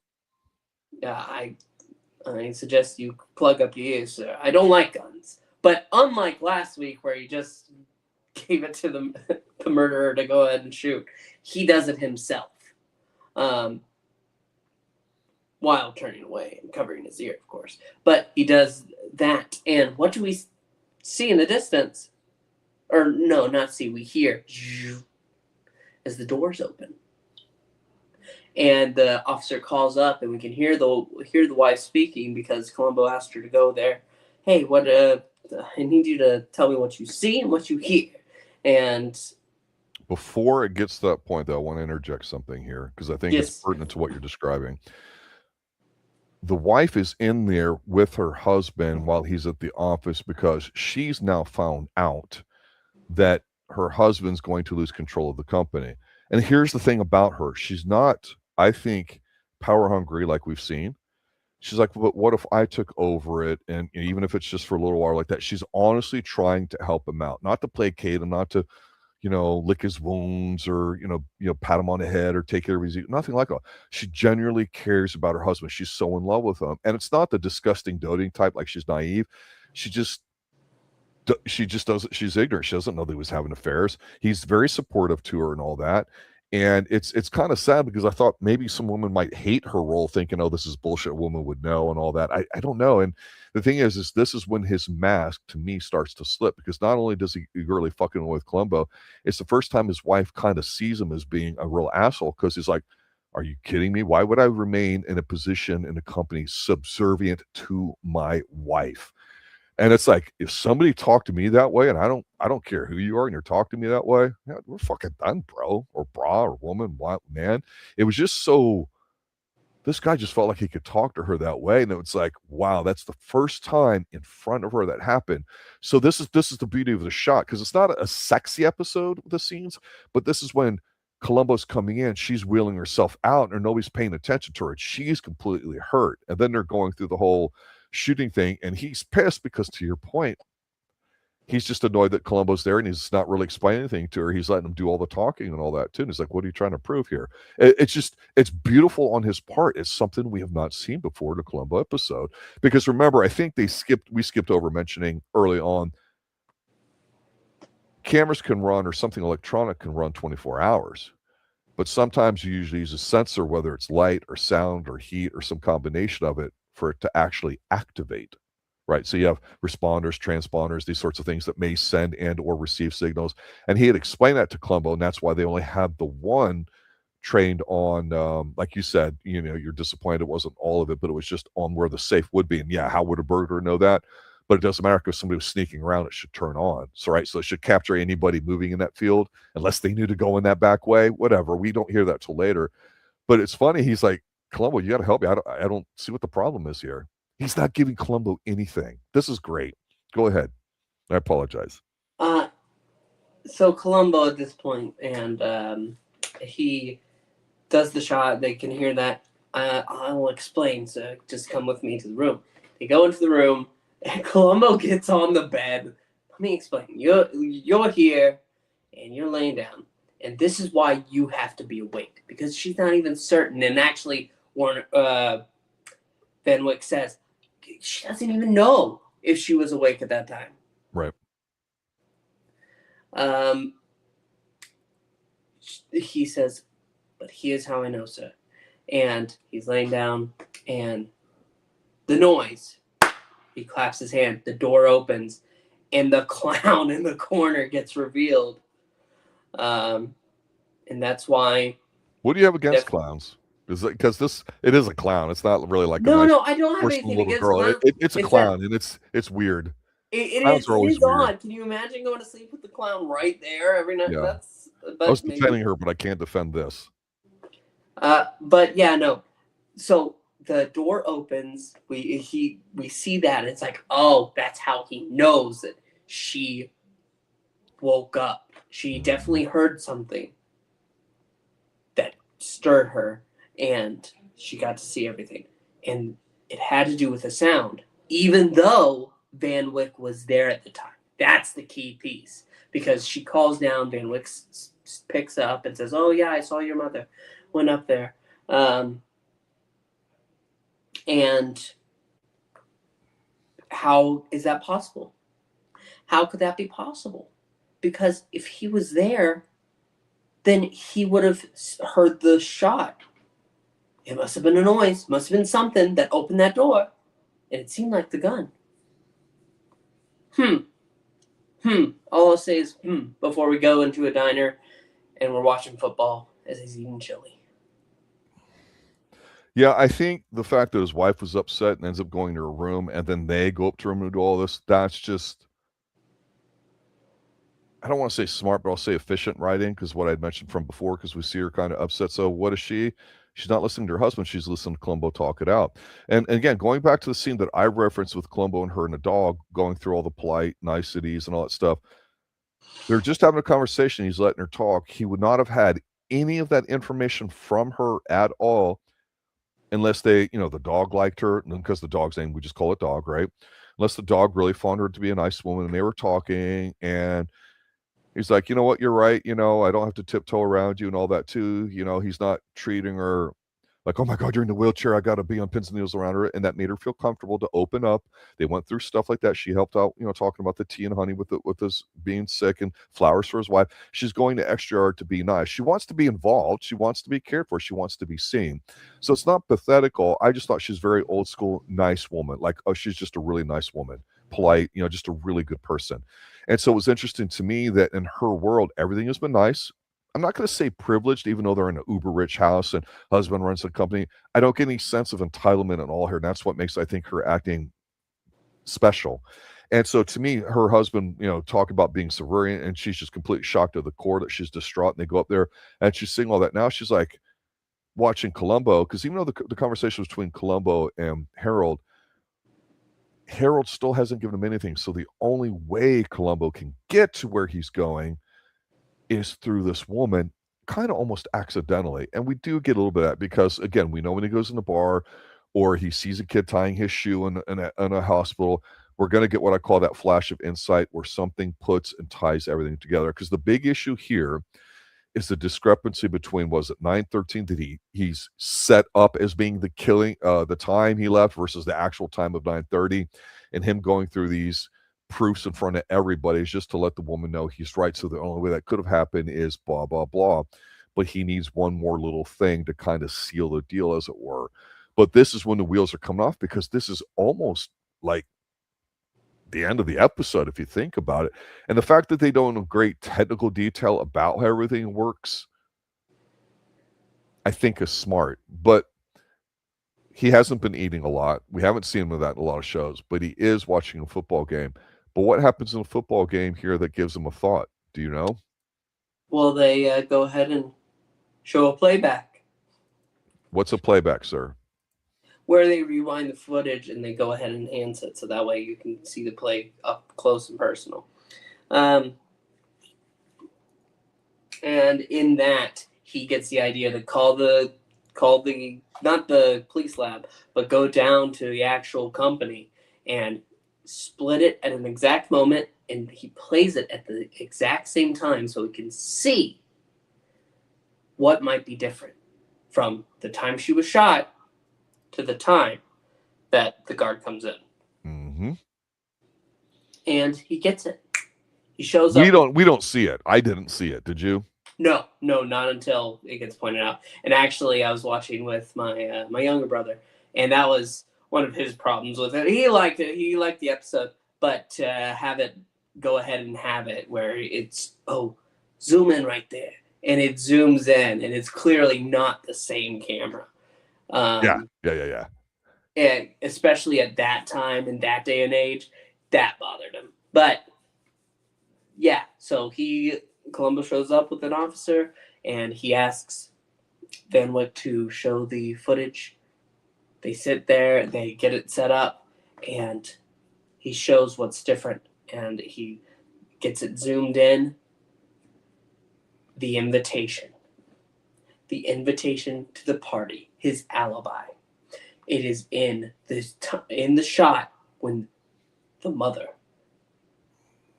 S2: like, I suggest you plug up your ears, sir. I don't like guns. But unlike last week where he just gave it to the murderer to go ahead and shoot, he does it himself. While turning away and covering his ear, of course. But he does that. And what do we see in the distance? Or no, not see. We hear as the doors open. And the officer calls up, and we can hear the wife speaking because Columbo asked her to go there. Hey, I need you to tell me what you see and what you hear. And
S1: before it gets to that point, though, I want to interject something here because I think it's pertinent to what you're describing. The wife is in there with her husband while he's at the office because she's now found out that her husband's going to lose control of the company. And here's the thing about her. She's not, I think, power hungry like we've seen. She's like, but what if I took over it? And even if it's just for a little while like that, she's honestly trying to help him out, not to placate him, not to, lick his wounds or, pat him on the head or take care of his, nothing like that. She genuinely cares about her husband. She's so in love with him. And it's not the disgusting doting type, like she's naive. She just doesn't, she's ignorant. She doesn't know that he was having affairs. He's very supportive to her and all that. And it's kind of sad because I thought maybe some women might hate her role thinking, oh, this is bullshit, a woman would know and all that. I don't know. And the thing is this is when his mask to me starts to slip because not only does he really fucking with Columbo, it's the first time his wife kind of sees him as being a real asshole because he's like, are you kidding me? Why would I remain in a position in a company subservient to my wife? And it's like, if somebody talked to me that way, and I don't care who you are, and you're talking to me that way, yeah, we're fucking done, bro, or bra, or woman, what, man. It was just so, this guy just felt like he could talk to her that way. And it's like, wow, that's the first time in front of her that happened. So this is the beauty of the shot, because it's not a sexy episode with the scenes, but this is when Columbo's coming in, she's wheeling herself out, and nobody's paying attention to her. She's completely hurt. And then they're going through the whole shooting thing, and he's pissed because, to your point, he's just annoyed that Columbo's there and he's not really explaining anything to her. He's letting him do all the talking and all that too. And he's like, what are you trying to prove here? It's beautiful on his part. It's something we have not seen before in a Columbo episode. Because remember, I think we skipped over mentioning early on, cameras can run, or something electronic can run 24 hours. But sometimes you usually use a sensor, whether it's light or sound or heat or some combination of it, for it to actually activate, right? So you have responders, transponders, these sorts of things that may send and or receive signals. And he had explained that to Columbo, and that's why they only had the one trained on, like you said, you're disappointed it wasn't all of it, but it was just on where the safe would be. And yeah, how would a burglar know that? But it doesn't matter because somebody was sneaking around, it should turn on. So, right, so it should capture anybody moving in that field, unless they knew to go in that back way, whatever. We don't hear that till later. But it's funny, he's like, Columbo, you got to help me. I don't see what the problem is here. He's not giving Columbo anything. This is great. Go ahead. I apologize.
S2: So Columbo at this point, and he does the shot. They can hear that. I will explain, so just come with me to the room. They go into the room, and Columbo gets on the bed. Let me explain. You're here, and you're laying down. And this is why you have to be awake, because she's not even certain. And actually, Van Wyck says she doesn't even know if she was awake at that time.
S1: Right.
S2: He says, but here's how I know, sir. And he's laying down, and the noise, he claps his hand, the door opens, and the clown in the corner gets revealed. And that's why.
S1: What do you have against clowns? Because it is a clown. It's not really like
S2: no, I don't have anything against clowns.
S1: It's a clown, and it's weird.
S2: It is odd. Can you imagine going to sleep with the clown right there every night?
S1: Yeah. I was defending her, but I can't defend this.
S2: But yeah, no. So the door opens. We see that. And it's like, oh, that's how he knows that she woke up. She definitely heard something. stirred her, and she got to see everything. And it had to do with the sound, even though Van Wyck was there at the time. That's the key piece, because she calls down, Van Wyck picks up and says, "Oh yeah, I saw your mother, went up there," and how is that possible? How could that be possible? Because if he was there, then he would have heard the shot. It must have been a noise, must have been something that opened that door, and it seemed like the gun. All I'll say is before we go into a diner and we're watching football as he's eating chili.
S1: Yeah, I think the fact that his wife was upset and ends up going to her room, and then they go up to her and do all this, that's just, I don't want to say smart, but I'll say efficient writing, because what I'd mentioned from before, because we see her kind of upset. So what is she? She's not listening to her husband. She's listening to Columbo talk it out. And again, going back to the scene that I referenced with Columbo and her and the dog going through all the polite niceties and all that stuff, they're just having a conversation. He's letting her talk. He would not have had any of that information from her at all unless they, the dog liked her, because the dog's name, we just call it Dog, right? Unless the dog really found her to be a nice woman and they were talking, and he's like, you know what, you're right, I don't have to tiptoe around you and all that too. He's not treating her like, oh my God, you're in the wheelchair, I got to be on pins and needles around her. And that made her feel comfortable to open up. They went through stuff like that. She helped out, talking about the tea and honey with his being sick, and flowers for his wife. She's going to extra yard to be nice. She wants to be involved. She wants to be cared for. She wants to be seen. So it's not pathetical. I just thought she's very old school, nice woman. Like, oh, she's just a really nice woman, polite, just a really good person. And so it was interesting to me that in her world, everything has been nice. I'm not going to say privileged, even though they're in an uber rich house and husband runs the company. I don't get any sense of entitlement at all here. And that's what makes, I think, her acting special. And so to me, her husband, talk about being subservient, and she's just completely shocked to the core that she's distraught. And they go up there and she's seeing all that. Now she's like watching Columbo, because even though the conversation was between Columbo and Harold still hasn't given him anything. So the only way Columbo can get to where he's going is through this woman, kind of almost accidentally. And we do get a little bit of that because, again, we know when he goes in the bar or he sees a kid tying his shoe in a hospital, we're going to get what I call that flash of insight where something puts and ties everything together. Because the big issue here is the discrepancy between, was it 9/13 that he's set up as being the killing, the time he left versus the actual time of 9/30, and him going through these proofs in front of everybody is just to let the woman know he's right. So the only way that could have happened is blah, blah, blah. But he needs one more little thing to kind of seal the deal, as it were. But this is when the wheels are coming off, because this is almost like the end of the episode, if you think about it. And the fact that they don't have great technical detail about how everything works, I think is smart. But he hasn't been eating a lot. We haven't seen him with that in a lot of shows, but he is watching a football game. But what happens in a football game here that gives him a thought? Do you know?
S2: Well, they go ahead and show a playback.
S1: What's a playback, sir?
S2: Where they rewind the footage and they go ahead and enhance it, so that way you can see the play up close and personal. And in that, he gets the idea to call the not the police lab, but go down to the actual company and split it at an exact moment, and he plays it at the exact same time so he can see what might be different from the time she was shot to the time that the guard comes in.
S1: Mm-hmm.
S2: And he gets it. He shows up.
S1: We don't see it. I didn't see it. Did you?
S2: No, not until it gets pointed out. And actually, I was watching with my my younger brother, and that was one of his problems with it. He liked it. He liked the episode, but to have it go ahead and have it where it's, zoom in right there, and it zooms in, and it's clearly not the same camera.
S1: Yeah.
S2: And especially at that time, in that day and age, that bothered him. But yeah, so Columbo shows up with an officer, and he asks Van Wyck to show the footage. They sit there, they get it set up, and he shows what's different, and he gets it zoomed in. The invitation. the invitation to the party, his alibi. It is in in the shot when the mother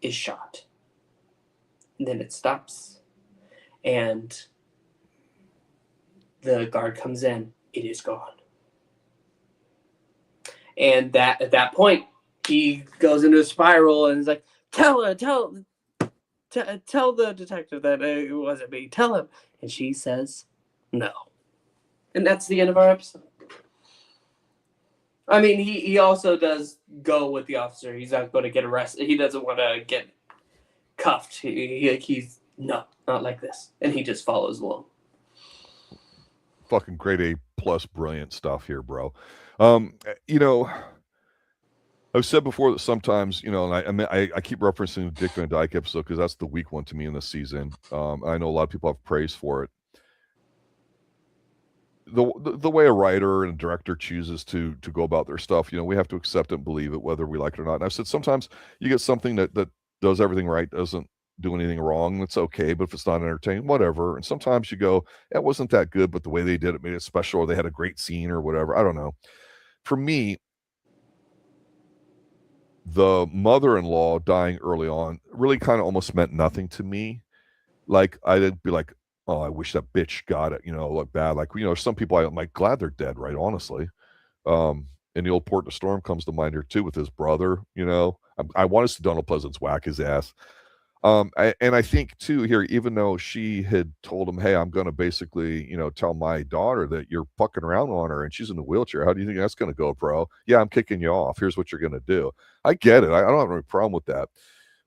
S2: is shot. And then it stops. And the guard comes in. It is gone. And at that point, he goes into a spiral and is like, tell the detective that it wasn't me. Tell him. And she says, no. And that's the end of our episode. I mean, he also does go with the officer. He's not going to get arrested. He doesn't want to get cuffed. He's, no, not like this. And he just follows along.
S1: Fucking grade A plus brilliant stuff here, bro. I've said before that sometimes, and I keep referencing the Dick Van Dyke episode because that's the weak one to me in this season. I know a lot of people have praise for it. The way a writer and a director chooses to go about their stuff, we have to accept it and believe it, whether we like it or not. And I've said sometimes you get something that does everything right, doesn't do anything wrong. It's okay, but if it's not entertaining, whatever. And sometimes you go, it wasn't that good, but the way they did it made it special, or they had a great scene or whatever. I don't know. For me, the mother-in-law dying early on really kind of almost meant nothing to me. Like, I'd be like, oh, I wish that bitch got it, look bad. Like, some people I'm like glad they're dead, right? Honestly. And the old Port of Storm comes to mind here too with his brother, I want to see Donald Pleasance whack his ass. I think too here, even though she had told him, hey, I'm going to basically, tell my daughter that you're fucking around on her and she's in a wheelchair. How do you think that's going to go, bro? Yeah, I'm kicking you off. Here's what you're going to do. I get it. I don't have any problem with that.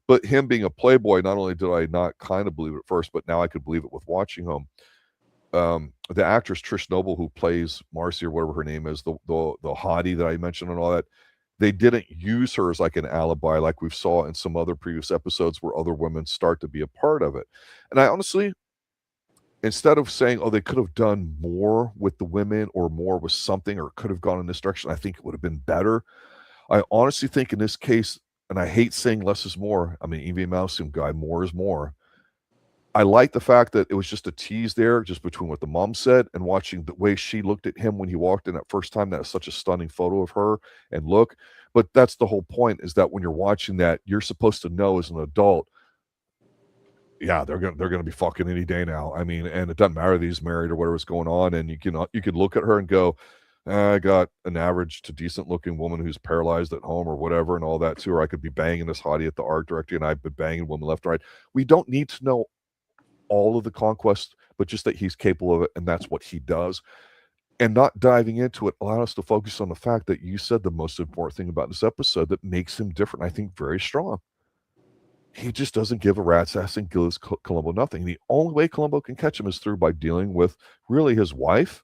S1: But him being a playboy, not only did I not kind of believe it at first, but now I could believe it with watching him. The actress Trish Noble, who plays Marcy or whatever her name is, the hottie that I mentioned and all that, they didn't use her as like an alibi like we've saw in some other previous episodes where other women start to be a part of it. And I honestly, instead of saying, oh, they could have done more with the women or more with something or could have gone in this direction, I think it would have been better. I honestly think in this case, and I hate saying less is more. I mean, EV Mousum guy, more is more. I like the fact that it was just a tease there, just between what the mom said and watching the way she looked at him when he walked in that first time. That was such a stunning photo of her and look. But that's the whole point, is that when you're watching that, you're supposed to know as an adult, yeah, they're gonna be fucking any day now. I mean, and it doesn't matter that he's married or whatever's going on, and you can look at her and go, I got an average to decent looking woman who's paralyzed at home or whatever and all that too, or I could be banging this hottie at the art director and I've been banging women left and right. We don't need to know all of the conquest, but just that he's capable of it, and that's what he does. And not diving into it allowed us to focus on the fact that you said the most important thing about this episode that makes him different, I think very strong. He just doesn't give a rat's ass and gives Columbo nothing. The only way Columbo can catch him is through by dealing with really his wife,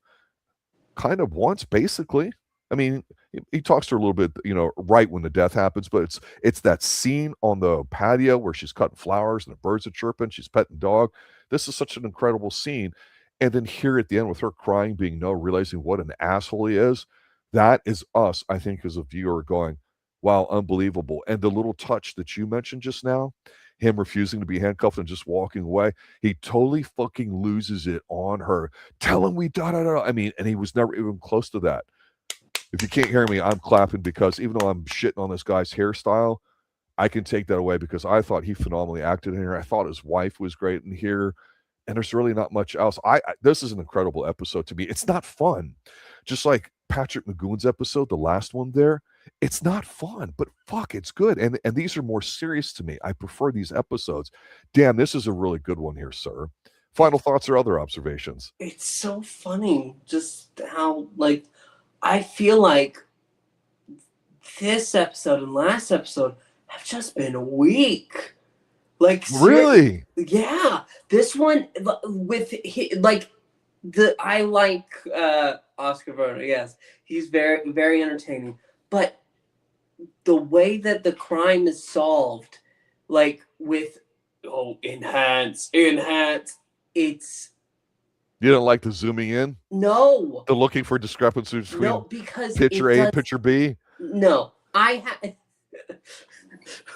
S1: kind of once, basically. I mean, he talks to her a little bit, right when the death happens, but it's that scene on the patio where she's cutting flowers and the birds are chirping, she's petting dog. This is such an incredible scene. And then here at the end with her crying, being no, realizing what an asshole he is, that is us, I think, as a viewer going, wow, unbelievable. And the little touch that you mentioned just now, him refusing to be handcuffed and just walking away, he totally fucking loses it on her. Tell him we da-da-da. I mean, and he was never even close to that. If you can't hear me, I'm clapping because even though I'm shitting on this guy's hairstyle, I can take that away because I thought he phenomenally acted in here. I thought his wife was great in here, and there's really not much else. This is an incredible episode to me. It's not fun. Just like Patrick McGoon's episode, the last one there, it's not fun, but fuck, it's good. And these are more serious to me. I prefer these episodes. Damn, this is a really good one here, sir. Final thoughts or other observations?
S2: It's so funny just how, like, I feel like this episode and last episode have just been weak. Like,
S1: really?
S2: Yeah. This one with like I like Oskar Werner. Yes, he's very, very entertaining. But the way that the crime is solved, like with enhance, it's.
S1: You don't like the zooming in?
S2: No.
S1: The looking for discrepancies between
S2: because
S1: picture A and picture B?
S2: No.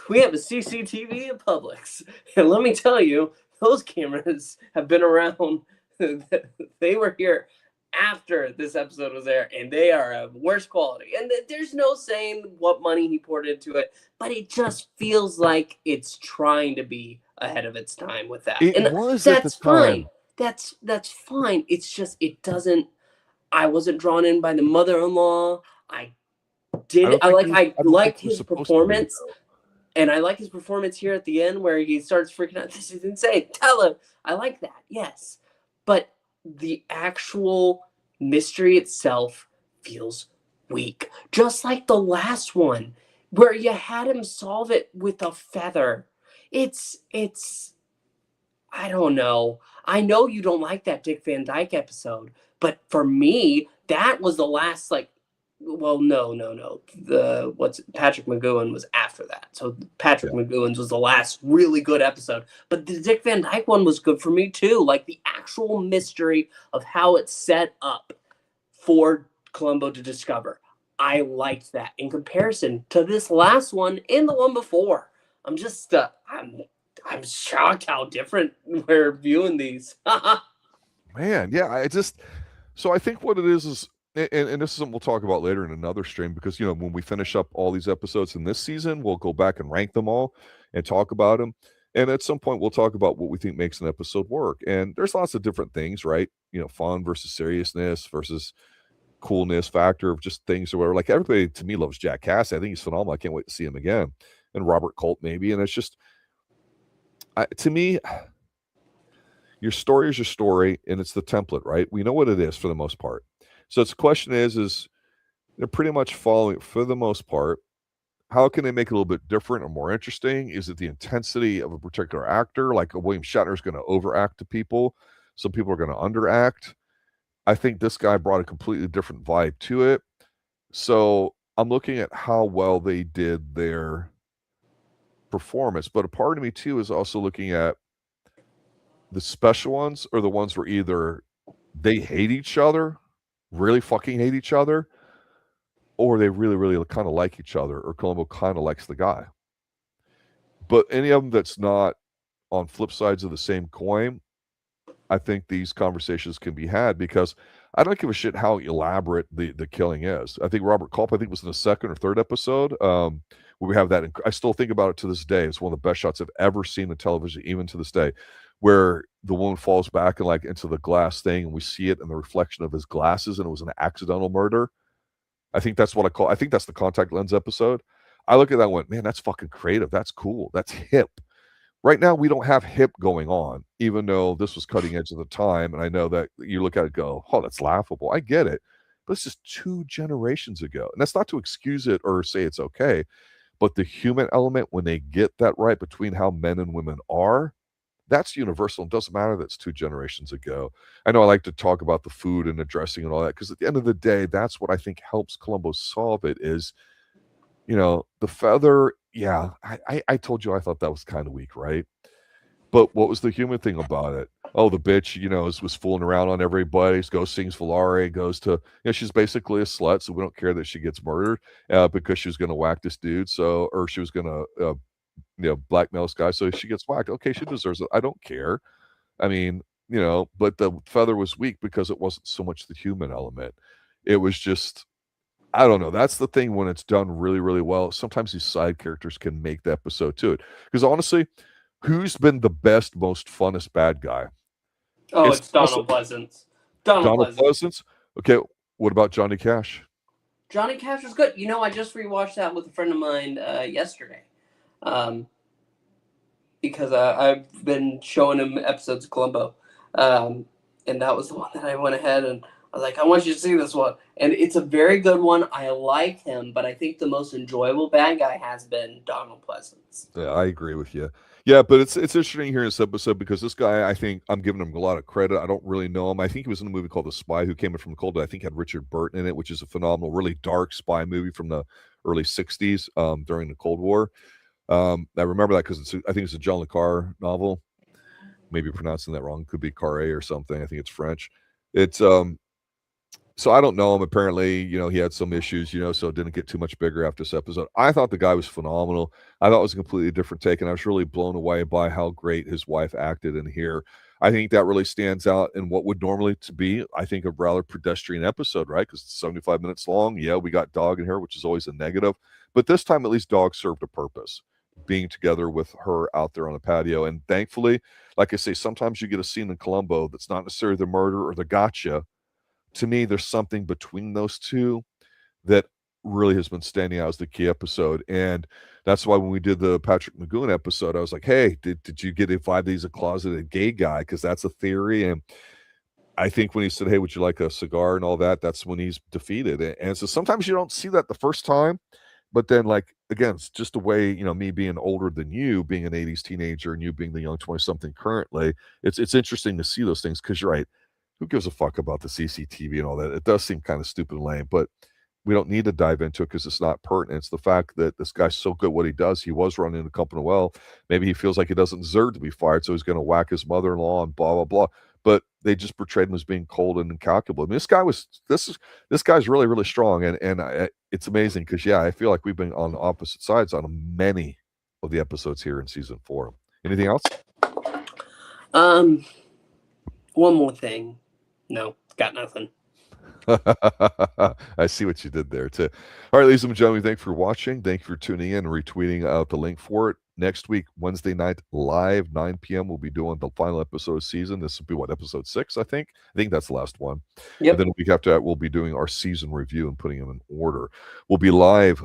S2: We have a CCTV at Publix. And let me tell you, those cameras have been around they were here after this episode was there, and they are of worse quality. And there's no saying what money he poured into it, but it just feels like it's trying to be ahead of its time with that.
S1: It
S2: And
S1: was at the
S2: that's fine.
S1: time.
S2: That's fine. It's just it doesn't. I wasn't drawn in by the mother-in-law. I liked his performance. And I like his performance here at the end where he starts freaking out. This is insane. Tell him. I like that. Yes. But the actual mystery itself feels weak. Just like the last one where you had him solve it with a feather. It's I don't know. I know you don't like that Dick Van Dyke episode, but for me, that was the last well, no. Patrick McGowan was after that. So Patrick McGowan's was the last really good episode. But the Dick Van Dyke one was good for me too. Like the actual mystery of how it's set up for Columbo to discover. I liked that in comparison to this last one and the one before. I'm just I'm shocked how different we're viewing these.
S1: Man, yeah, so I think what it is and this is something we'll talk about later in another stream because when we finish up all these episodes in this season, we'll go back and rank them all and talk about them. And at some point, we'll talk about what we think makes an episode work. And there's lots of different things, right? Fun versus seriousness versus coolness factor of just things or whatever. Like everybody to me loves Jack Cassidy. I think he's phenomenal. I can't wait to see him again. And Robert Colt maybe. And it's just to me, your story is your story, and it's the template, right? We know what it is for the most part. So the question is they're pretty much following for the most part. How can they make it a little bit different or more interesting? Is it the intensity of a particular actor? Like William Shatner is going to overact to people. Some people are going to underact. I think this guy brought a completely different vibe to it. So I'm looking at how well they did their performance. But a part of me too is also looking at the special ones are the ones where either they hate each other, really fucking hate each other, or they really, really kind of like each other, or Columbo kind of likes the guy. But any of them that's not on flip sides of the same coin, I think these conversations can be had because I don't give a shit how elaborate the killing is. I think Robert Culp, I think, was in the second or third episode where we have that. I still think about it to this day. It's one of the best shots I've ever seen in television, even to this day, where the woman falls back and like into the glass thing, and we see it in the reflection of his glasses, and it was an accidental murder. I think that's what I think that's the contact lens episode. I look at that and went, man, that's fucking creative. That's cool. That's hip. Right now, we don't have hip going on, even though this was cutting edge at the time. And I know that you look at it and go, oh, that's laughable. I get it. But it's just 2 generations ago. And that's not to excuse it or say it's okay. But the human element, when they get that right between how men and women are, that's universal. It doesn't matter that it's 2 generations ago. I know I like to talk about the food and the dressing and all that, because at the end of the day, that's what I think helps Columbo solve it is, the feather. Yeah, I told you I thought that was kind of weak, right? But what was the human thing about it? Oh, the bitch, was fooling around on everybody. Goes sings Volare, goes to, she's basically a slut, so we don't care that she gets murdered because she was going to whack this dude. So, or she was going to, blackmail this guy, so she gets whacked. Okay, she deserves it. I don't care. I mean, but the feather was weak because it wasn't so much the human element. It was just, I don't know. That's the thing when it's done really, really well. Sometimes these side characters can make the episode to it. Because honestly, who's been the best, most funnest bad guy?
S2: Oh, it's Donald Pleasance.
S1: Donald Pleasance. Okay, what about Johnny Cash?
S2: Johnny Cash was good. I just rewatched that with a friend of mine yesterday. Because I've been showing him episodes of Columbo. And that was the one that I went ahead and I was like, I want you to see this one. And it's a very good one. I like him, but I think the most enjoyable bad guy has been Donald Pleasance.
S1: Yeah, I agree with you. Yeah, but it's interesting here in this episode because this guy, I think I'm giving him a lot of credit. I don't really know him. I think he was in a movie called The Spy Who Came in from the Cold. I think had Richard Burton in it, which is a phenomenal, really dark spy movie from the early 60s during the Cold War. I remember that because I think it's a John le Carre novel. Maybe pronouncing that wrong. Could be Carre or something. I think it's French. It's So I don't know him. Apparently, he had some issues, so it didn't get too much bigger after this episode. I thought the guy was phenomenal. I thought it was a completely different take, and I was really blown away by how great his wife acted in here. I think that really stands out in what would normally to be, I think, a rather pedestrian episode, right? Because it's 75 minutes long. Yeah, we got Dog in here, which is always a negative. But this time, at least Dog served a purpose, being together with her out there on the patio. And thankfully, like I say, sometimes you get a scene in Columbo that's not necessarily the murder or the gotcha. To me, there's something between those two that really has been standing out as the key episode. And that's why when we did the Patrick Magoon episode, I was like, hey, did you get a vibe that he's a closeted gay guy? Because that's a theory. And I think when he said, hey, would you like a cigar and all that, that's when he's defeated. And so sometimes you don't see that the first time. But then, like, again, it's just the way, me being older than you, being an 80s teenager, and you being the young 20-something currently, it's interesting to see those things because you're right. Who gives a fuck about the CCTV and all that? It does seem kind of stupid and lame, but we don't need to dive into it because it's not pertinent. It's the fact that this guy's so good at what he does. He was running the company well. Maybe he feels like he doesn't deserve to be fired, so he's going to whack his mother-in-law and blah, blah, blah. But they just portrayed him as being cold and incalculable. I mean, this guy's really, really strong, and it's amazing because, yeah, I feel like we've been on opposite sides on many of the episodes here in season 4. Anything else?
S2: One more thing. No, got nothing.
S1: I see what you did there too. All right, ladies and gentlemen, thank you for watching. Thank you for tuning in and retweeting out the link for it. Next week, Wednesday night, live, 9 p.m., we'll be doing the final episode of season. This will be what, episode 6, I think? I think that's the last one.
S2: Yep.
S1: And then a week after that, we'll be doing our season review and putting them in order. We'll be live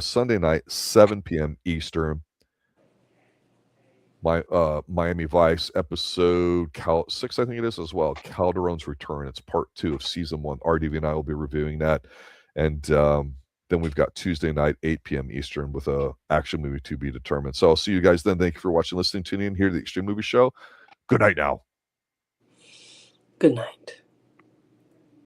S1: Sunday night, 7 p.m. Eastern. Miami Vice episode 6, I think it is as well. Calderon's Return. It's part 2 of season 1. RDV and I will be reviewing that. And then we've got Tuesday night, 8 p.m. Eastern with a action movie to be determined. So I'll see you guys then. Thank you for watching, listening, tuning in here to the Xtreme Movie Show. Good night now.
S2: Good night.